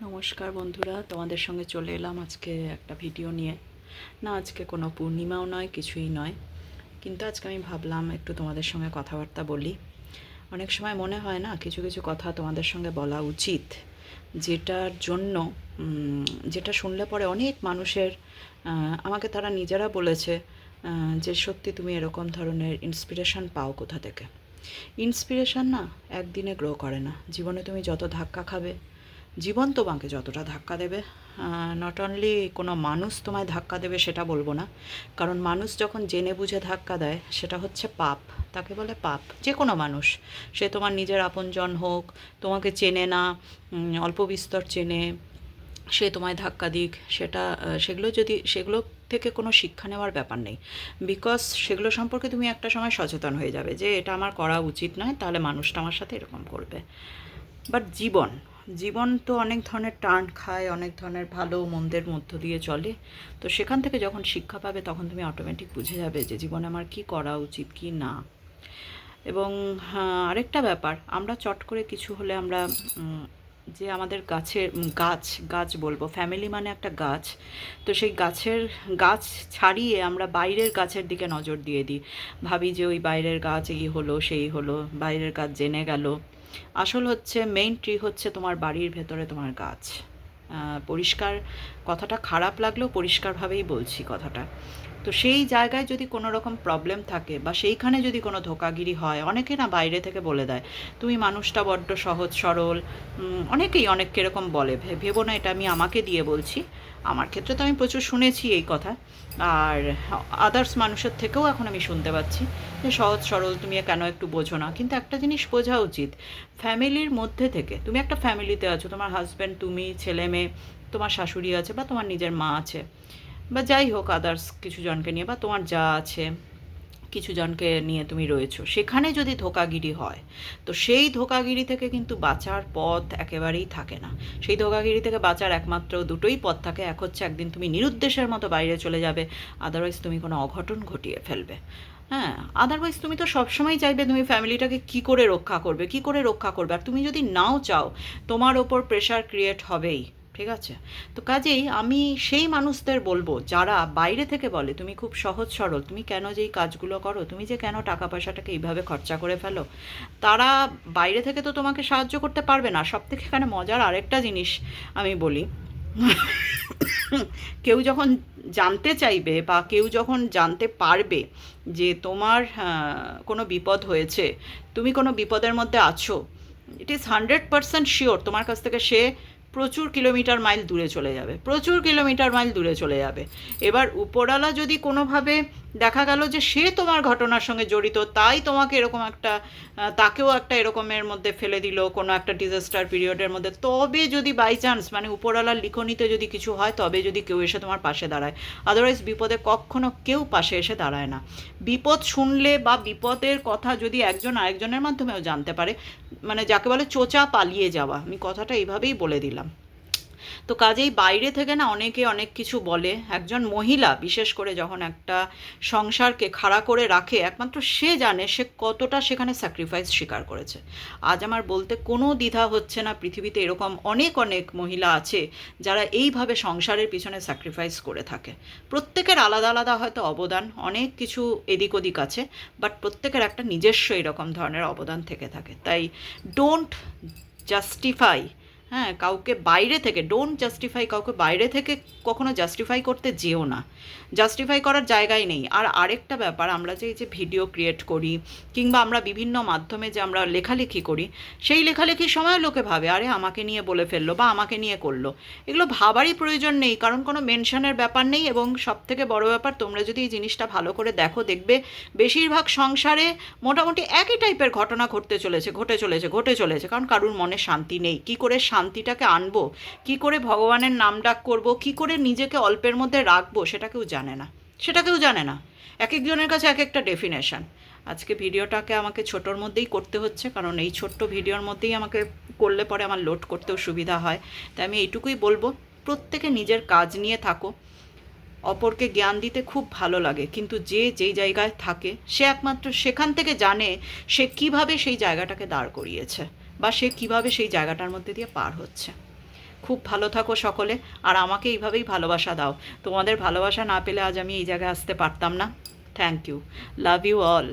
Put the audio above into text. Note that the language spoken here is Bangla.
নমস্কার বন্ধুরা, তোমাদের সঙ্গে চলে এলাম আজকে একটা ভিডিও নিয়ে। না, আজকে কোনো পূর্ণিমাও নয়, কিছুই নয়, কিন্তু আজকে আমি ভাবলাম একটু তোমাদের সঙ্গে কথাবার্তা বলি। অনেক সময় মনে হয় না কিছু কিছু কথা তোমাদের সঙ্গে বলা উচিত, যেটার জন্য যেটা শুনলে পরে অনেক মানুষের আমাকে তারা নিজেরা বলেছে যে সত্যি তুমি এরকম ধরনের ইন্সপিরেশন পাও কোথা থেকে। ইন্সপিরেশন না একদিনে গ্রো করে না। জীবনে তুমি যত ধাক্কা খাবে, জীবন তোমাকে যতটা ধাক্কা দেবে, নট অনলি কোনো মানুষ তোমায় ধাক্কা দেবে সেটা বলবো না, কারণ মানুষ যখন জেনে বুঝে ধাক্কা দেয় সেটা হচ্ছে পাপ, তাকে বলে পাপ। যে কোনো মানুষ, সে তোমার নিজের আপনজন হোক, তোমাকে চেনে না, অল্প বিস্তর চেনে, সে তোমায় ধাক্কা দিক, সেগুলো থেকে কোনো শিক্ষা নেওয়ার ব্যাপার নেই। বিকজ সেগুলো সম্পর্কে তুমি একটা সময় সচেতন হয়ে যাবে যে এটা আমার করা উচিত নয়, তাহলে মানুষটা আমার সাথে এরকম করবে। বাট জীবন জীবন তো অনেক ধরনের টার্ন খায়, অনেক ধরনের ভালো মন্দের মধ্য দিয়ে চলে। তো সেখান থেকে যখন শিক্ষা পাবে তখন তুমি অটোমেটিক বুঝে যাবে যে জীবনে আমার কী করা উচিত কী না। এবং আরেকটা ব্যাপার, আমরা চট করে কিছু হলে আমরা যে আমাদের গাছের গাছ গাছ বলবো, ফ্যামিলি মানে একটা গাছ, তো সেই গাছ ছাড়িয়ে আমরা বাইরের গাছের দিকে নজর দিয়ে দিই। ভাবি যে ওই বাইরের গাছ এই হলো সেই হলো, বাইরের গাছ জেনে গেল। আসল হচ্ছে মেইন ট্রি হচ্ছে তোমার বাড়ির ভেতরে তোমার গাছ। পরিষ্কার, কথাটা খারাপ লাগলেও পরিষ্কারভাবেই বলছি কথাটা। তো সেই জায়গায় যদি কোনো রকম প্রবলেম থাকে বা সেইখানে যদি কোনো ধোঁকাগিরি হয়, অনেকে না বাইরে থেকে বলে দেয় তুমি মানুষটা বড্ড সহজ সরল, অনেকেই অনেক কীরকম বলে, ভেবো না এটা আমি আমাকে দিয়ে বলছি। আমার ক্ষেত্রে তো আমি প্রচুর শুনেছি এই কথা, আর আদার্স মানুষের থেকেও এখন আমি শুনতে পাচ্ছি যে সহজ সরল, তুমি কেন একটু বোঝো না। কিন্তু একটা জিনিস বোঝা উচিত, ফ্যামিলির মধ্যে থেকে, তুমি একটা ফ্যামিলিতে আছো, তোমার হাজব্যান্ড, তুমি, ছেলে মেয়ে, তোমার শাশুড়ি আছে বা তোমার নিজের মা আছে, বা যাই হোক আদার্স কিছু জনকে নিয়ে, বা তোমার যা আছে কিছু জনকে নিয়ে তুমি রয়েছো, সেখানে যদি ধোঁকাগিরি হয়, তো সেই ধোঁকাগিরি থেকে কিন্তু বাঁচার পথ একেবারেই থাকে না। সেই ধোঁকাগিরি থেকে বাঁচার একমাত্র দুটোই পথ থাকে। এক হচ্ছে একদিন তুমি নিরুদ্দেশের মতো বাইরে চলে যাবে, আদারওয়াইজ তুমি কোনো অঘটন ঘটিয়ে ফেলবে। হ্যাঁ, আদারওয়াইজ তুমি তো সবসময় চাইবে তুমি ফ্যামিলিটাকে কী করে রক্ষা করবে, কী করে রক্ষা করবে, আর তুমি যদি নাও চাও তোমার ওপর প্রেশার ক্রিয়েট হবেই। ঠিক আছে? তো কাজেই আমি সেই মানুষদের বলবো যারা বাইরে থেকে বলে তুমি খুব সহজ সরল, তুমি কেন যেই কাজগুলো করো, তুমি যে কেন টাকা পয়সাটাকে এইভাবে খরচা করে ফেলো, তারা বাইরে থেকে তো তোমাকে সাহায্য করতে পারবে না। সব থেকে এখানে মজার আরেকটা জিনিস আমি বলি, কেউ যখন জানতে চাইবে বা কেউ যখন জানতে পারবে যে তোমার কোনো বিপদ হয়েছে, তুমি কোনো বিপদের মধ্যে আছো, ইট ইজ 100% শিওর তোমার কাছ থেকে সে প্রচুর কিলোমিটার মাইল দূরে চলে যাবে, প্রচুর কিলোমিটার মাইল দূরে চলে যাবে। এবার উপরওয়ালা যদি কোনোভাবে দেখা গেল যে সে তোমার ঘটনার সঙ্গে জড়িত, তাই তোমাকে এরকম একটা তাকেও একটা এরকমের মধ্যে ফেলে দিল কোনো একটা ডিজাস্টার পিরিয়ডের মধ্যে, তবে যদি বাই চান্স মানে উপরওয়ালার লিখনিতে যদি কিছু হয়, তবে যদি কেউ এসে তোমার পাশে দাঁড়ায়। আদারওয়াইজ বিপদে কখনো কেউ পাশে এসে দাঁড়ায় না। বিপদ শুনলে বা বিপদের কথা যদি একজন আরেকজনের মাধ্যমেও জানতে পারে, মানে যাকে বলে চোচা পালিয়ে যাওয়া, আমি কথাটা এইভাবেই বলে দিলাম। তো কাজেই বাইরে থেকে না অনেকে অনেক কিছু বলে, একজন মহিলা বিশেষ করে যখন একটা সংসারকে খাড়া করে রাখে, একমাত্র সে জানে সে কতটা সেখানে স্যাক্রিফাইস স্বীকার করেছে। আজ আমার বলতে কোনো দ্বিধা হচ্ছে না, পৃথিবীতে এরকম অনেক অনেক মহিলা আছে যারা এইভাবে সংসারের পিছনে স্যাক্রিফাইস করে থাকে। প্রত্যেকের আলাদা আলাদা হয়তো অবদান, অনেক কিছু এদিক ওদিক আছে, বাট প্রত্যেকের একটা নিজস্ব এরকম ধরনের অবদান থেকে থাকে। তাই ডোন্ট জাস্টিফাই, হ্যাঁ, কাউকে বাইরে থেকে, ডোন্ট জাস্টিফাই, কাউকে বাইরে থেকে কখনো জাস্টিফাই করতে যেও না, জাস্টিফাই করার জায়গাই নেই। আর আরেকটা ব্যাপার, আমরা যে এই যে ভিডিও ক্রিয়েট করি কিংবা আমরা বিভিন্ন মাধ্যমে যে আমরা লেখালেখি করি, সেই লেখালেখির সময় লোকে ভাবে আরে আমাকে নিয়ে বলে ফেললো বা আমাকে নিয়ে করলো। এগুলো ভাবারই প্রয়োজন নেই, কারণ কোনো মেনশনের ব্যাপার নেই। এবং সবথেকে বড় ব্যাপার, তোমরা যদি এই জিনিসটা ভালো করে দেখো, দেখবে বেশিরভাগ সংসারে মোটামুটি একই টাইপের ঘটনা ঘটে চলেছে, কারণ কারুর মনে শান্তি নেই। কি করে শান্তিটাকে আনবো, কি করে ভগবানের নাম ডাক করবো, কি করে নিজেকে অল্পের মধ্যে রাখবো, সেটা কেউ জানে না। এক একজনের কাছে এক একটা ডেফিনেশন। আজকে ভিডিওটাকে আমাকে ছোটোর মধ্যেই করতে হচ্ছে, কারণ এই ছোট্ট ভিডিওর মধ্যেই আমাকে করলে পরে আমার লোড করতেও সুবিধা হয়। তাই আমি এইটুকুই বলবো, প্রত্যেকে নিজের কাজ নিয়ে থাকো। অপরকে জ্ঞান দিতে খুব ভালো লাগে, কিন্তু যে যেই জায়গায় থাকে সে একমাত্র সেখান থেকে জানে সে কিভাবে সেই জায়গাটাকে দাঁড় করিয়েছে বা সে কিভাবে সেই জায়গাটার মধ্যে দিয়ে পার হচ্ছে। খুব ভালো থাকো সকলে, আর আমাকে এইভাবেই ভালোবাসা দাও। তোমাদের ভালোবাসা না পেলে আজ আমি এই জায়গায় আসতে পারতাম না। Thank you, love you all.